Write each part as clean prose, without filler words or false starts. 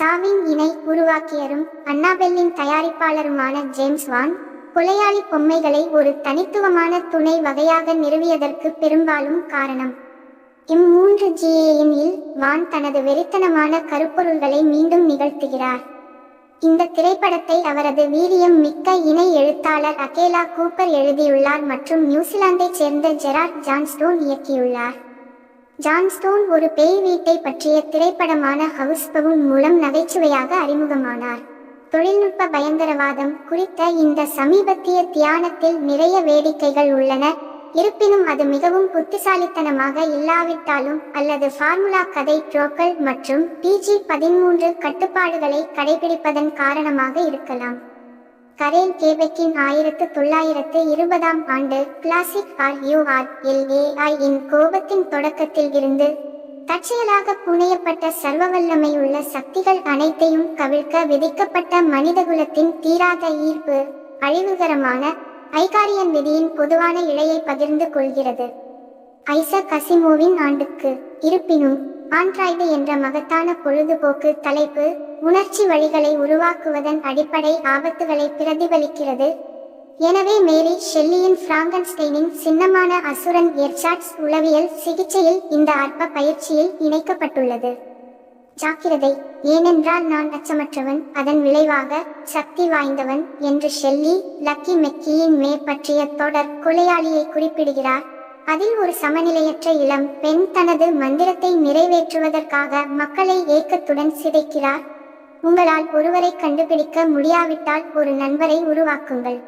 சாவின் இணை உருவாக்கியரும் அன்னாபெல்லின் தயாரிப்பாளருமான ஜேம்ஸ் வான் கொலையாளி பொம்மைகளை ஒரு தனித்துவமான துணை வகையாக நிறுவியதற்கு பெரும்பாலும் காரணம். M3GAN இல் வான் தனது வெறித்தனமான கருப்பொருள்களை மீண்டும் நிகழ்த்துகிறார். இந்த திரைப்படத்தை அவரது வீரியம் மிக்க இணை எழுத்தாளர் அகேலா கூப்பர் எழுதியுள்ளார் மற்றும் நியூசிலாந்தைச் சேர்ந்த ஜெரார்ட் ஜான்ஸ்டோன் இயக்கியுள்ளார். ஜான்ஸ்டோன் ஒரு பேய் வீட்டை பற்றிய திரைப்படமான ஹவுஸ் பவுன் மூலம் நகைச்சுவையாக அறிமுகமானார். தொழில்நுட்ப பயங்கரவாதம் குறித்த இந்த சமீபத்திய தியானத்தில் நிறைய வேடிக்கைகள் உள்ளன. இருப்பினும் அது மிகவும் புத்திசாலித்தனமாக இல்லாவிட்டாலும் அல்லது ஃபார்முலா கதை ட்ரோக்கள் மற்றும் PG-13 கட்டுப்பாடுகளை கடைபிடிப்பதன் காரணமாக இருக்கலாம். கரேல் கேபெக்கின் 1920ஆம் ஆண்டு கிளாசிக் RURLAI இன் கோபத்தின் தொடக்கத்தில் இருந்து தற்செயலாக புனையப்பட்ட சர்வவல்லமையுள்ள சக்திகள் அனைத்தையும் கவிழ்க்க விதிக்கப்பட்ட மனிதகுலத்தின் தீராத ஈர்ப்பு அழிவுகரமான ஐகாரியன் விதியின் பொதுவான இழையை பகிர்ந்து கொள்கிறது. ஐசக் அசிமோவின் ஆண்டுக்கு. இருப்பினும் ஆண்ட்ராய்டு என்ற மகத்தான பொழுதுபோக்கு தலைப்பு உணர்ச்சி வழிகளை உருவாக்குவதன் அடிப்படை ஆபத்துகளை பிரதிபலிக்கிறது. எனவே மேரி ஷெல்லியின் பிராங்கன்ஸ்டைனின் சின்னமான அசுரன் எர்சாட்ஸ் உளவியல் சிகிச்சையில் இந்த அற்ப பயிற்சியில் இணைக்கப்பட்டுள்ளது. ஜாக்கிரதை, ஏனென்றால் நான் அச்சமற்றவன், அதன் விளைவாக சக்தி வாய்ந்தவன் என்று ஷெல்லி லக்கி மெக்கியின் மே பற்றிய தொடர் கொலையாளியை குறிப்பிடுகிறார். அதில் ஒரு சமநிலையற்ற இளம் பெண் தனது மந்திரத்தை நிறைவேற்றுவதற்காக மக்களை ஏக்கத்துடன் சிதைக்கிறார். உங்களால் ஒருவரை கண்டுபிடிக்க முடியாவிட்டால் ஒரு நண்பரை உருவாக்குங்கள்.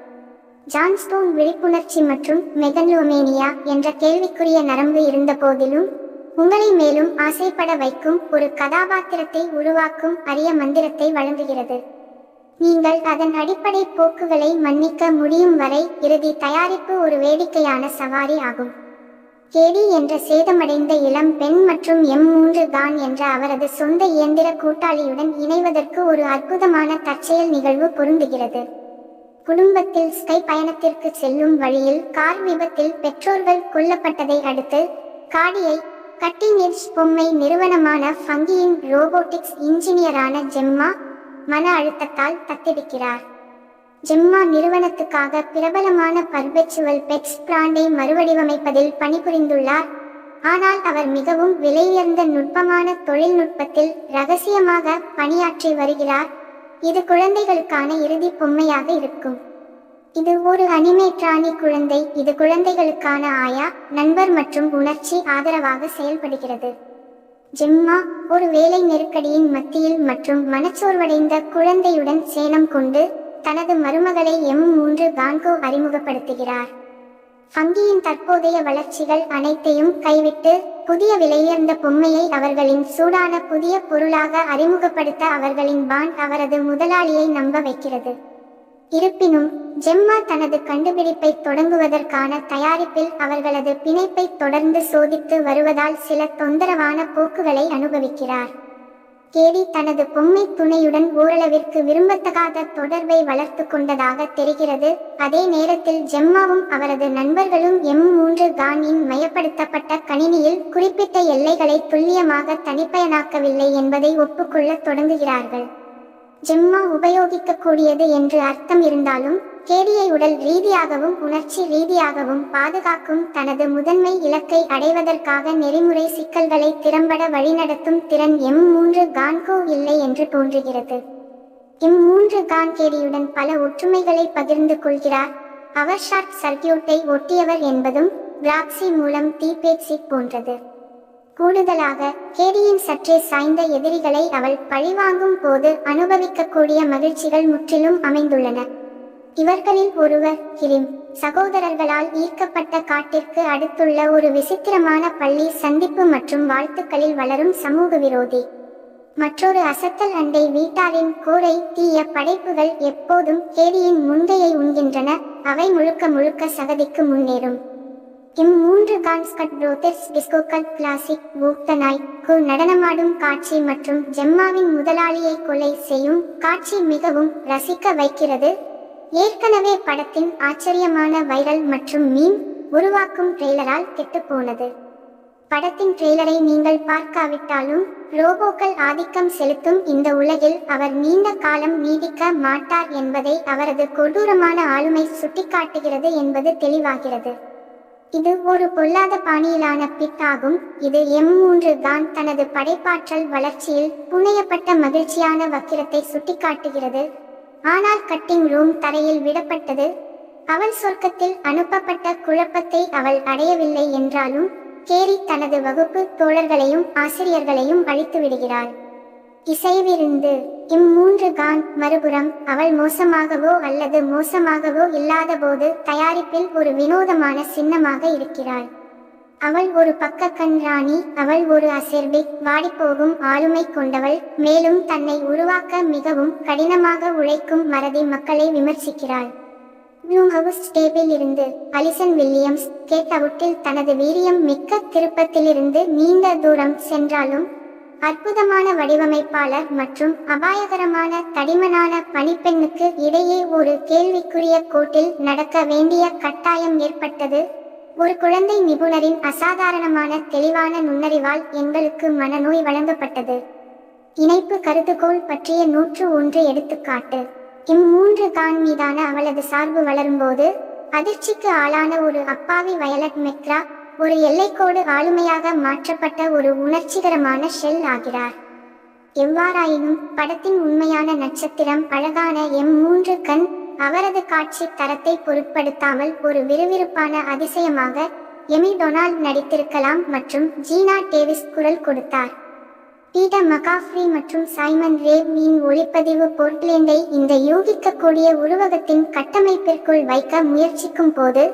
ஜான்ஸ்டோன் விழிப்புணர்ச்சி மற்றும் மெகன்லோமேனியா என்ற கேள்விக்குரிய நரம்பு இருந்த போதிலும் உங்களை மேலும் ஆசைப்பட வைக்கும் ஒரு கதாபாத்திரத்தை உருவாக்கும் அரிய மந்திரத்தை வழங்குகிறது. நீங்கள் அதன் அடிப்படை போக்குகளை மன்னிக்க முடியும் வரை இறுதி தயாரிப்பு ஒரு வேடிக்கையான சவாரி ஆகும். கேடி என்ற சேதமடைந்த இளம் பெண் மற்றும் M3GAN என்ற அவரது சொந்த இயந்திர கூட்டாளியுடன் இணைவதற்கு ஒரு அற்புதமான தற்செயல் நிகழ்வு பொருந்துகிறது. குடும்பத்தில் ஸ்கை பயணத்திற்கு செல்லும் வழியில் கார் விபத்தில் பெற்றோர்கள் கொல்லப்பட்டதை அடுத்து காடியை கட்டிங் எட்ஜ் பொம்மை நிறுவனமான ஃபங்கியின் ரோபோட்டிக்ஸ் இன்ஜினியரான ஜெம்மா மன அழுத்தத்தால் தத்தெடுக்கிறார். ஜெம்மா நிறுவனத்துக்காக பிரபலமான பர்பெச்சுவல் பெட்ஸ் பிராண்டை மறுவடிவமைப்பதில் பணிபுரிந்துள்ளார். ஆனால் அவர் மிகவும் விலையுயர்ந்த நுட்பமான தொழில்நுட்பத்தில் ரகசியமாக பணியாற்றி வருகிறார். இது குழந்தைகளுக்கான இறுதி பொம்மையாக இருக்கும். இது ஒரு அனிமேட்ரானி குழந்தை. இது குழந்தைகளுக்கான ஆயா, நண்பர் மற்றும் உணர்ச்சி ஆதரவாக செயல்படுகிறது. ஜெம்மா ஒரு வேலை நெருக்கடியின் மத்தியில் மற்றும் மனச்சோர்வடைந்த குழந்தையுடன் சேணம் கொண்டு தனது மருமகளை M3GANக்கு அறிமுகப்படுத்துகிறார். ஃபங்கியின் தற்போதைய வளர்ச்சிகள் அனைத்தையும் கைவிட்டு புதிய விலையுயர்ந்த பொம்மையை அவர்களின் சூடான புதிய பொருளாக அறிமுகப்படுத்த அவர்களின் பாண்ட் அவரது முதலாளியை நம்ப வைக்கிறது. இருப்பினும் ஜெம்மா தனது கண்டுபிடிப்பை தொடங்குவதற்கான தயாரிப்பில் அவர்களது பிணைப்பை தொடர்ந்து சோதித்து வருவதால் சில தொந்தரவான போக்குகளை அனுபவிக்கிறார். கேடி தனது பொம்மை துணையுடன் ஓரளவிற்கு விரும்பத்தகாத தொடர்பை வளர்த்து கொண்டதாக தெரிகிறது. அதே நேரத்தில் ஜெம்மாவும் அவரது நண்பர்களும் M3GAN மயப்படுத்தப்பட்ட கணினியில் குறிப்பிட்ட எல்லைகளை துல்லியமாக தனிப்பயனாக்கவில்லை என்பதை ஒப்புக்கொள்ள தொடங்குகிறார்கள். ஜெம்மா உபயோகிக்கக்கூடியது என்று அர்த்தம் இருந்தாலும் கேடியை உடல் ரீதியாகவும் உணர்ச்சி ரீதியாகவும் பாதுகாக்கும் தனது முதன்மை இலக்கை அடைவதற்காக நெறிமுறை சிக்கல்களை திறம்பட வழிநடத்தும் திறன் M3GANக்கு இல்லை என்று தோன்றுகிறது. M3GAN கேடியுடன் பல ஒற்றுமைகளை பகிர்ந்து கொள்கிறார். அவர் ஷார்ட் சர்க்கியூட்டை ஒட்டியவர் என்பதும் பிராக்சி மூலம் தீப்பேச்சி போன்றது. கூடுதலாக கேடியின் சற்றே சாய்ந்த எதிரிகளை அவள் பழிவாங்கும் போது அனுபவிக்கக்கூடிய மகிழ்ச்சிகள் முற்றிலும் அமைந்துள்ளன. இவர்களில் ஒருவர் கிரிம் சகோதரர்களால் ஈர்க்கப்பட்ட காட்டிற்கு அடுத்துள்ள ஒரு விசித்திரமான பள்ளி சந்திப்பு மற்றும் வாழ்த்துக்களில் வளரும் சமூக விரோதி. மற்றொரு அசத்தல் அண்டை வீட்டாரின் கோரை தீய படைப்புகள் எப்போதும் கேடியின் முந்தையை உண்கின்றன. அவை முழுக்க முழுக்க சகதிக்கு முன்னேறும். M3GAN ஸ்கட் ப்ரோதர்ஸ் டிஸ்கோ கட் கிளாசிக் வூக்தனாய் கு நடனமாடும் காட்சி மற்றும் ஜெம்மாவின் முதலாளியை கொலை செய்யும் காட்சி மிகவும் ரசிக்க வைக்கிறது. ஏற்கனவே படத்தின் ஆச்சரியமான வைரல் மற்றும் மீம் உருவாக்கும் ட்ரெய்லரால் கெட்டுப்போனது. படத்தின் ட்ரெய்லரை நீங்கள் பார்க்காவிட்டாலும் ரோபோக்கள் ஆதிக்கம் செலுத்தும் இந்த உலகில் அவர் நீண்ட காலம் நீடிக்க மாட்டார் என்பதை அவரது கொடூரமான ஆளுமை சுட்டிக்காட்டுகிறது என்பது தெளிவாகிறது. இது ஒரு பொல்லாத பாணியிலான பிட் ஆகும். இது M3 தான் தனது படைப்பாற்றல் வளர்ச்சியில் புனையப்பட்ட மகிழ்ச்சியான வக்கிரத்தை சுட்டிக்காட்டுகிறது. ஆனால் கட்டிங் ரூம் தரையில் விடப்பட்டது. அவள் சொர்க்கத்தில் அனுப்பப்பட்ட குழப்பத்தை அவள் அடையவில்லை என்றாலும் கேரி தனது வகுப்பு தோழர்களையும் ஆசிரியர்களையும் அழித்து விடுகிறாள். இசைவிருந்து M3 கான் மறுபுறம் அவள் மோசமாகவோ அல்லது மோசமாகவோ இல்லாத போது தயாரிப்பில் ஒரு வினோதமான சின்னமாக இருக்கிறாள். அவள் ஒரு பக்க கண் ராணி. அவள் ஒரு அசெர்பிக் வாடிப்போகும் ஆளுமை கொண்டவள். மேலும் தன்னை உருவாக்க மிகவும் கடினமாக உழைக்கும் மறதி மக்களை விமர்சிக்கிறாள். நியூ ஹவுஸ் டேபிள் இருந்து அலிசன் வில்லியம்ஸ் கேட் அவுட்டில் தனது வீரியம் மிக்க திருப்பத்திலிருந்து நீண்ட தூரம் சென்றாலும் அற்புதமான வடிவமைப்பாளர் மற்றும் அபாயகரமான தடிமனான பணிப்பெண்ணுக்கு இடையே ஒரு கேள்விக்குரிய கோட்டில் நடக்க வேண்டிய கட்டாயம் ஏற்பட்டது. ஒரு குழந்தை நிபுணரின் அசாதாரணமான தெளிவான நுண்ணறிவால் எங்களுக்கு மனநோய் வழங்கப்பட்டது. இணைப்பு கருதுகோள் பற்றிய 101 எடுத்துக்காட்டு. M3 கான் மீதான அவளது சார்பு வளரும்போது அதிர்ச்சிக்கு ஆளான ஒரு அப்பாவி வயலட் மெக்ரா ஒரு எல்லைக்கோடு ஆளுமையாக மாற்றப்பட்ட ஒரு உணர்ச்சிகரமான ஷெல் ஆகிறார். எவ்வாறாயினும் படத்தின் உண்மையான நட்சத்திரம் அழகான M3 கண் அவரது காட்சி தரத்தை பொருட்படுத்தாமல் ஒரு விறுவிறுப்பான அதிசயமாக எமி டொனால்ட் நடித்திருக்கலாம் மற்றும் ஜீனா டேவிஸ் குரல் கொடுத்தார். பீட்டர் மகாஃப்ரி மற்றும் சைமன் ரேவின் ஒளிப்பதிவு போர்ட்லேண்டை இந்த யூகிக்கக்கூடிய உருவகத்தின் கட்டமைப்பிற்குள் வைக்க முயற்சிக்கும் போது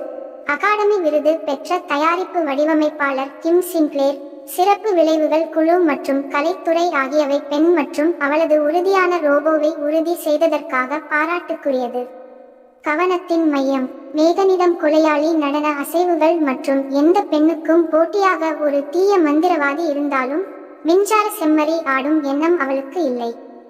அகாடமி விருது பெற்ற தயாரிப்பு வடிவமைப்பாளர் கிம் சின்க்ளேர், சிறப்பு விளைவுகள் குழு மற்றும் கலைத்துறை ஆகியவை பெண் மற்றும் அவளது உறுதியான ரோபோவை உறுதி செய்ததற்காக பாராட்டுக்குரியது. கவனத்தின் மையம் மேகனிடம் கொலையாளி நடன அசைவுகள் மற்றும் எந்த பெண்ணுக்கும் போட்டியாக ஒரு தீய மந்திரவாதி இருந்தாலும் மின்சார செம்மறி ஆடும் எண்ணம் அவளுக்கு இல்லை.